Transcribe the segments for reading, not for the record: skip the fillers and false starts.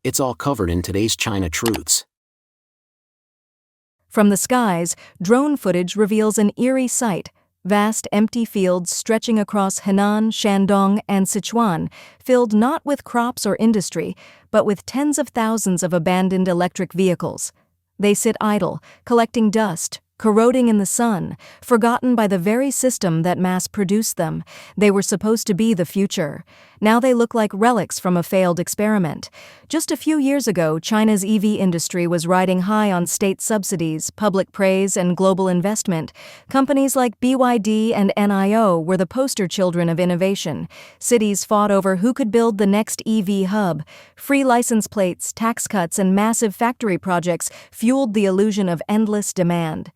It's all covered in today's China Truths. From the skies, drone footage reveals an eerie sight: vast empty fields stretching across Henan, Shandong, and Sichuan, filled not with crops or industry, but with tens of thousands of abandoned electric vehicles. They sit idle, collecting dust, corroding in the sun, forgotten by the very system that mass-produced them. They were supposed to be the future. Now they look like relics from a failed experiment. Just a few years ago, China's EV industry was riding high on state subsidies, public praise, and global investment. Companies like BYD and NIO were the poster children of innovation. Cities fought over who could build the next EV hub. Free license plates, tax cuts, and massive factory projects fueled the illusion of endless demand.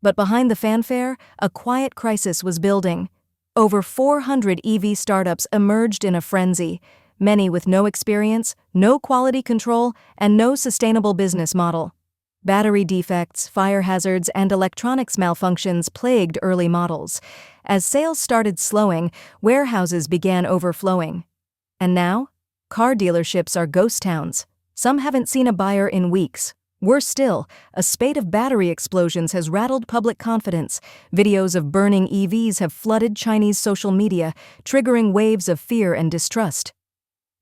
But behind the fanfare, a quiet crisis was building. Over 400 EV startups emerged in a frenzy, many with no experience, no quality control, and no sustainable business model. Battery defects, fire hazards, and electronics malfunctions plagued early models. As sales started slowing, warehouses began overflowing. And now, car dealerships are ghost towns. Some haven't seen a buyer in weeks. Worse still, a spate of battery explosions has rattled public confidence. Videos of burning EVs have flooded Chinese social media, triggering waves of fear and distrust.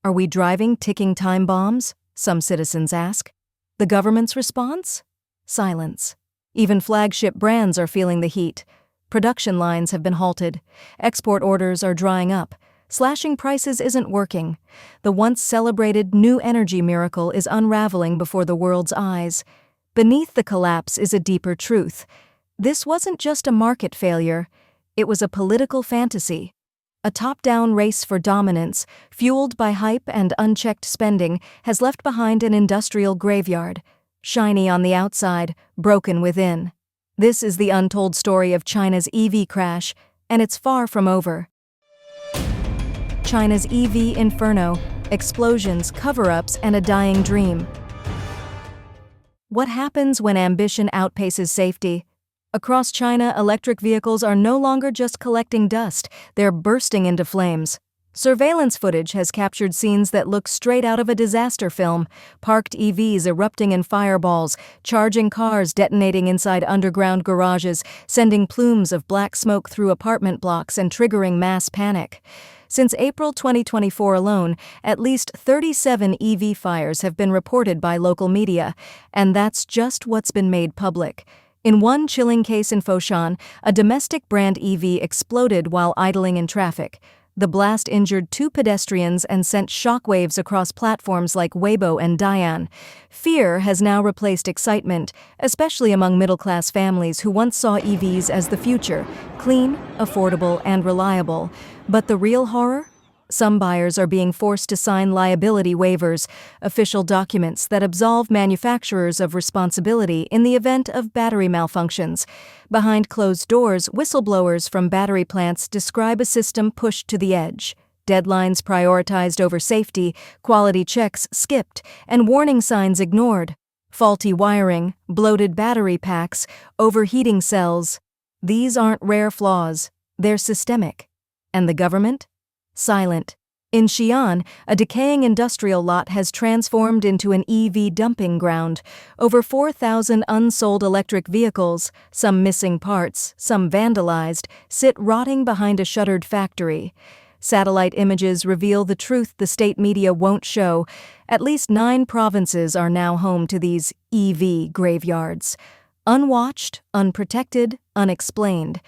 Are we driving ticking time bombs? Some citizens ask. The government's response? Silence. Even flagship brands are feeling the heat. Production lines have been halted. Export orders are drying up. Slashing prices isn't working. The once celebrated new energy miracle is unraveling before the world's eyes. Beneath the collapse is a deeper truth. This wasn't just a market failure. It was a political fantasy. A top-down race for dominance, fueled by hype and unchecked spending, has left behind an industrial graveyard. Shiny on the outside, broken within. This is the untold story of China's EV crash, and it's far from over. China's EV inferno: explosions, cover-ups, and a dying dream. What happens when ambition outpaces safety? Across China, electric vehicles are no longer just collecting dust, they're bursting into flames. Surveillance footage has captured scenes that look straight out of a disaster film: parked EVs erupting in fireballs, charging cars detonating inside underground garages, sending plumes of black smoke through apartment blocks and triggering mass panic. Since April 2024 alone, at least 37 EV fires have been reported by local media, and that's just what's been made public. In one chilling case in Foshan, a domestic brand EV exploded while idling in traffic. The blast injured 2 pedestrians and sent shockwaves across platforms like Weibo and Dian. Fear has now replaced excitement, especially among middle-class families who once saw EVs as the future: clean, affordable, and reliable. But the real horror? Some buyers are being forced to sign liability waivers, official documents that absolve manufacturers of responsibility in the event of battery malfunctions. Behind closed doors, whistleblowers from battery plants describe a system pushed to the edge. Deadlines prioritized over safety, quality checks skipped, and warning signs ignored. Faulty wiring, bloated battery packs, overheating cells. These aren't rare flaws, they're systemic. And the government? Silent. In Xi'an, a decaying industrial lot has transformed into an EV dumping ground. Over 4,000 unsold electric vehicles, some missing parts, some vandalized, sit rotting behind a shuttered factory. Satellite images reveal the truth the state media won't show. At least 9 provinces are now home to these EV graveyards. Unwatched, unprotected, unexplained.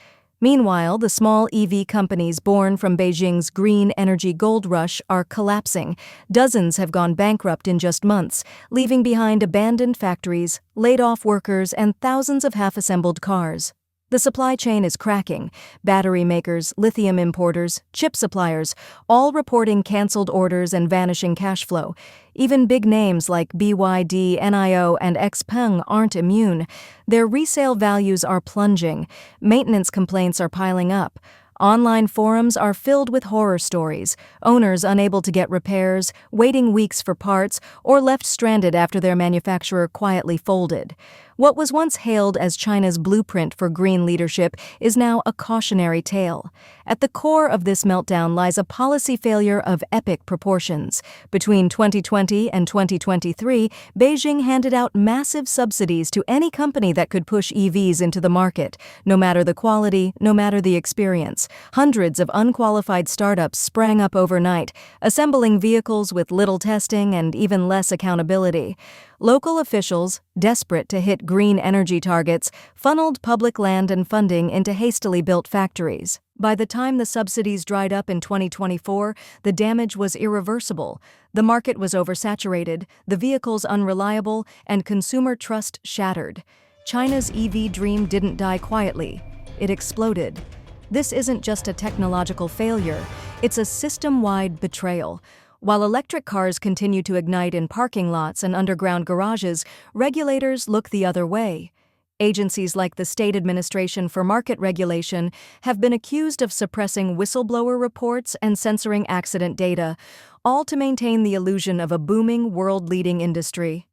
Meanwhile, the small EV companies born from Beijing's green energy gold rush are collapsing. Dozens have gone bankrupt in just months, leaving behind abandoned factories, laid-off workers, and thousands of half-assembled cars. The supply chain is cracking. Battery makers, lithium importers, chip suppliers, all reporting canceled orders and vanishing cash flow. Even big names like BYD, NIO, and XPeng aren't immune. Their resale values are plunging. Maintenance complaints are piling up. Online forums are filled with horror stories, owners unable to get repairs, waiting weeks for parts, or left stranded after their manufacturer quietly folded. What was once hailed as China's blueprint for green leadership is now a cautionary tale. At the core of this meltdown lies a policy failure of epic proportions. Between 2020 and 2023, Beijing handed out massive subsidies to any company that could push EVs into the market, no matter the quality, no matter the experience. Hundreds of unqualified startups sprang up overnight, assembling vehicles with little testing and even less accountability. Local officials, desperate to hit green energy targets, funneled public land and funding into hastily built factories. By the time the subsidies dried up in 2024, the damage was irreversible. The market was oversaturated, the vehicles unreliable, and consumer trust shattered. China's EV dream didn't die quietly. It exploded. This isn't just a technological failure, it's a system-wide betrayal. While electric cars continue to ignite in parking lots and underground garages, regulators look the other way. Agencies like the State Administration for Market Regulation have been accused of suppressing whistleblower reports and censoring accident data, all to maintain the illusion of a booming, world-leading industry.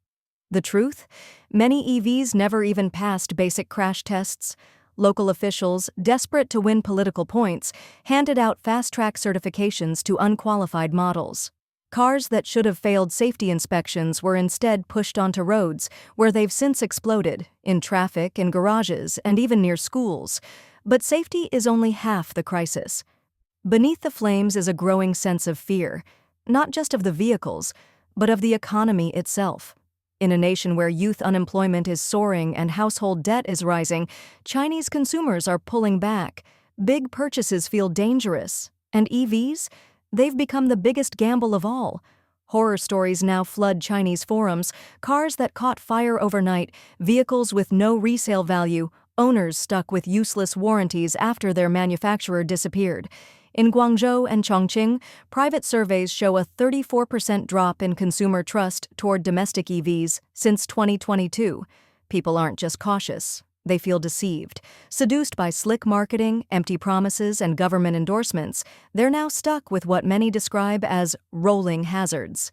The truth? Many EVs never even passed basic crash tests. Local officials, desperate to win political points, handed out fast-track certifications to unqualified models. Cars that should have failed safety inspections were instead pushed onto roads, where they've since exploded, in traffic, in garages, and even near schools. But safety is only half the crisis. Beneath the flames is a growing sense of fear, not just of the vehicles, but of the economy itself. In a nation where youth unemployment is soaring and household debt is rising, Chinese consumers are pulling back. Big purchases feel dangerous. And EVs? They've become the biggest gamble of all. Horror stories now flood Chinese forums: cars that caught fire overnight, vehicles with no resale value, owners stuck with useless warranties after their manufacturer disappeared. In Guangzhou and Chongqing, private surveys show a 34% drop in consumer trust toward domestic EVs since 2022. People aren't just cautious. They feel deceived. Seduced by slick marketing, empty promises, and government endorsements, they're now stuck with what many describe as rolling hazards.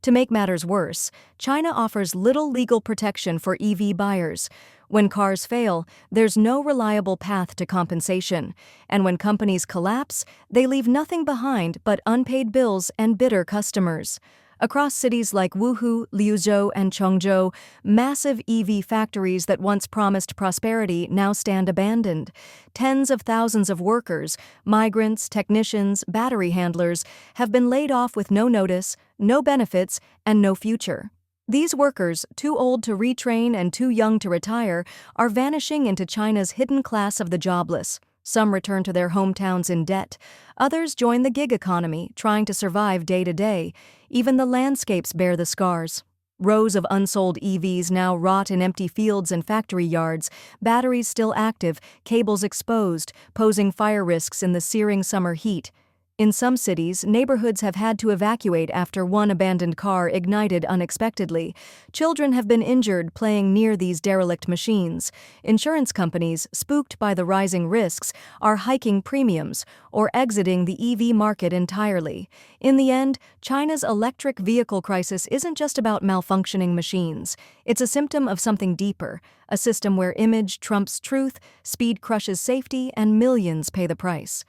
To make matters worse, China offers little legal protection for EV buyers. When cars fail, there's no reliable path to compensation. And when companies collapse, they leave nothing behind but unpaid bills and bitter customers. Across cities like Wuhu, Liuzhou, and Chongzhou, massive EV factories that once promised prosperity now stand abandoned. Tens of thousands of workers, migrants, technicians, battery handlers, have been laid off with no notice, no benefits, and no future. These workers, too old to retrain and too young to retire, are vanishing into China's hidden class of the jobless. Some return to their hometowns in debt. Others join the gig economy, trying to survive day to day. Even the landscapes bear the scars. Rows of unsold EVs now rot in empty fields and factory yards, batteries still active, cables exposed, posing fire risks in the searing summer heat. In some cities, neighborhoods have had to evacuate after one abandoned car ignited unexpectedly. Children have been injured playing near these derelict machines. Insurance companies, spooked by the rising risks, are hiking premiums or exiting the EV market entirely. In the end, China's electric vehicle crisis isn't just about malfunctioning machines. It's a symptom of something deeper, a system where image trumps truth, speed crushes safety, and millions pay the price.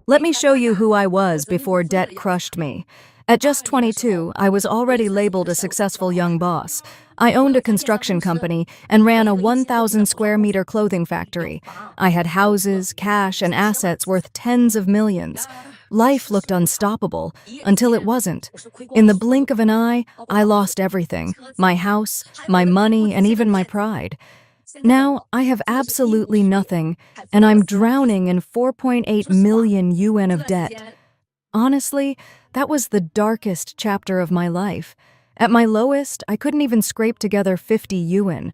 Let me show you who I was before debt crushed me. At just 22, I was already labeled a successful young boss. I owned a construction company and ran a 1,000 square meter clothing factory. I had houses, cash, and assets worth tens of millions. Life looked unstoppable until it wasn't. In the blink of an eye, I lost everything: my house, my money, and even my pride. Now, I have absolutely nothing, and I'm drowning in 4.8 million yuan of debt. Honestly, that was the darkest chapter of my life. At my lowest, I couldn't even scrape together 50 yuan.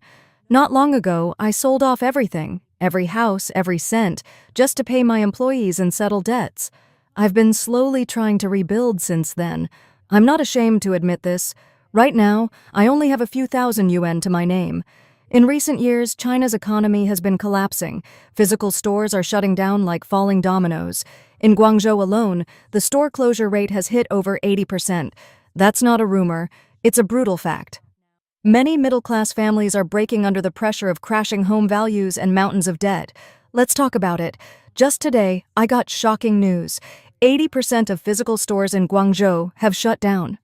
Not long ago, I sold off everything, every house, every cent, just to pay my employees and settle debts. I've been slowly trying to rebuild since then. I'm not ashamed to admit this. Right now, I only have a few thousand yuan to my name. In recent years, China's economy has been collapsing. Physical stores are shutting down like falling dominoes. In Guangzhou alone, the store closure rate has hit over 80%. That's not a rumor, it's a brutal fact. Many middle-class families are breaking under the pressure of crashing home values and mountains of debt. Let's talk about it. Just today, I got shocking news. 80% of physical stores in Guangzhou have shut down.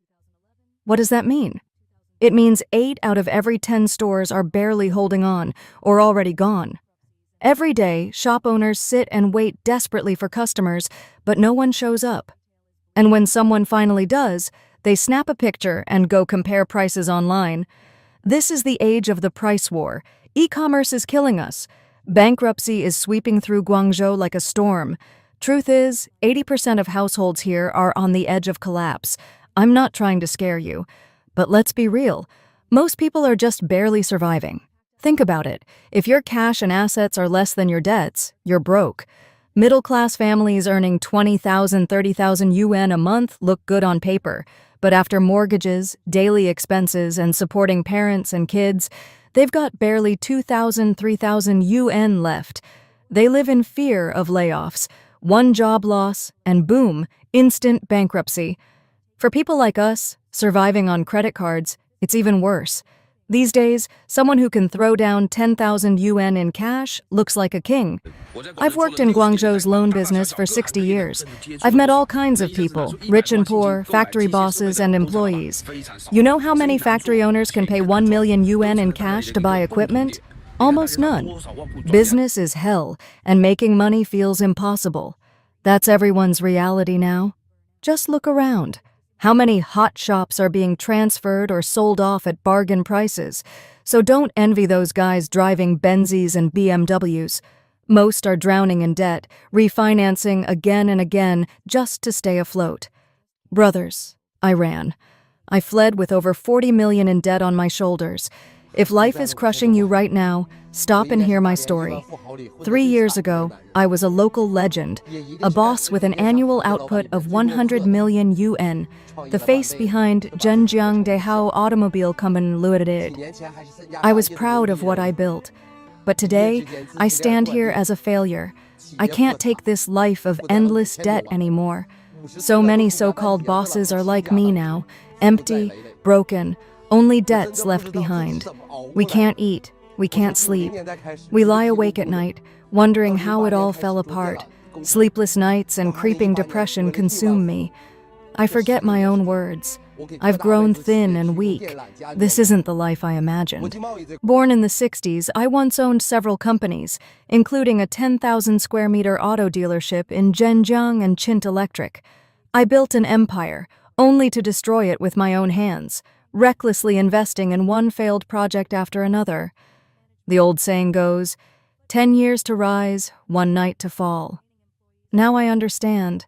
What does that mean? It means 8 out of every 10 stores are barely holding on or already gone. Every day, shop owners sit and wait desperately for customers, but no one shows up. And when someone finally does, they snap a picture and go compare prices online. This is the age of the price war. E-commerce is killing us. Bankruptcy is sweeping through Guangzhou like a storm. Truth is, 80% of households here are on the edge of collapse. I'm not trying to scare you. But let's be real. Most people are just barely surviving. Think about it. If your cash and assets are less than your debts, you're broke. Middle-class families earning 20,000, 30,000 yuan a month look good on paper. But after mortgages, daily expenses, and supporting parents and kids, they've got barely 2,000, 3,000 yuan left. They live in fear of layoffs, one job loss, and boom, instant bankruptcy. For people like us, surviving on credit cards, it's even worse. These days, someone who can throw down 10,000 yuan in cash looks like a king. I've worked in Guangzhou's loan business for 60 years. I've met all kinds of people, rich and poor, factory bosses, and employees. You know how many factory owners can pay 1 million yuan in cash to buy equipment? Almost none. Business is hell, and making money feels impossible. That's everyone's reality now. Just look around. How many hot shops are being transferred or sold off at bargain prices? So don't envy those guys driving Benzes and BMWs. Most are drowning in debt, refinancing again and again just to stay afloat. Brothers, I ran. I fled with over 40 million in debt on my shoulders. If life is crushing you right now, stop and hear my story. 3 years ago, I was a local legend, a boss with an annual output of 100 million yuan, the face behind Zhenjiang Dehao Automobile Company Limited. I was proud of what I built. But today, I stand here as a failure. I can't take this life of endless debt anymore. So many so-called bosses are like me now, empty, broken, only debts left behind. We can't eat, we can't sleep. We lie awake at night, wondering how it all fell apart. Sleepless nights and creeping depression consume me. I forget my own words. I've grown thin and weak. This isn't the life I imagined. Born in the 60s, I once owned several companies, including a 10,000 square meter auto dealership in Zhenjiang and Chint Electric. I built an empire, only to destroy it with my own hands, recklessly investing in one failed project after another. The old saying goes, 10 years to rise, 1 night to fall. Now I understand.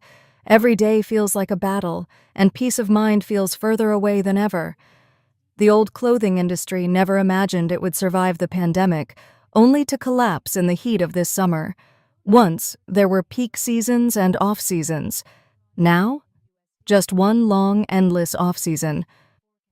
Every day feels like a battle, and peace of mind feels further away than ever. The old clothing industry never imagined it would survive the pandemic, only to collapse in the heat of this summer. Once, there were peak seasons and off-seasons. Now, just one long, endless off-season.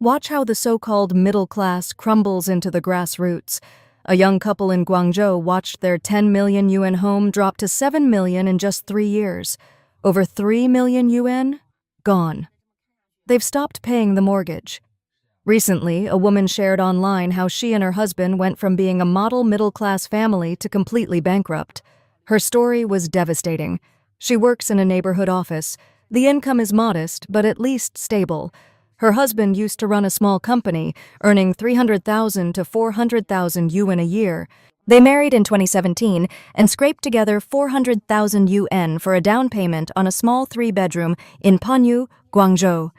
Watch how the so-called middle class crumbles into the grassroots. A young couple in Guangzhou watched their 10 million yuan home drop to 7 million in just 3 years. Over 3 million yuan? Gone. They've stopped paying the mortgage. Recently, a woman shared online how she and her husband went from being a model middle-class family to completely bankrupt. Her story was devastating. She works in a neighborhood office. The income is modest, but at least stable. Her husband used to run a small company, earning 300,000 to 400,000 yuan a year. They married in 2017 and scraped together 400,000 yuan for a down payment on a small 3-bedroom in Panyu, Guangzhou.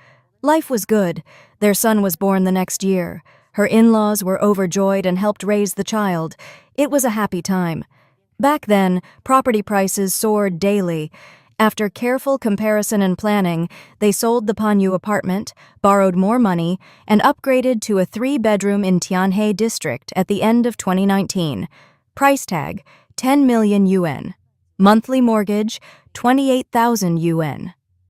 Life was good. Their son was born the next year. Her in-laws were overjoyed and helped raise the child. It was a happy time. Back then, property prices soared daily. After careful comparison and planning, they sold the Panyu apartment, borrowed more money, and upgraded to a 3-bedroom in Tianhe district at the end of 2019. Price tag, 10 million yuan. Monthly mortgage, 28,000 yuan.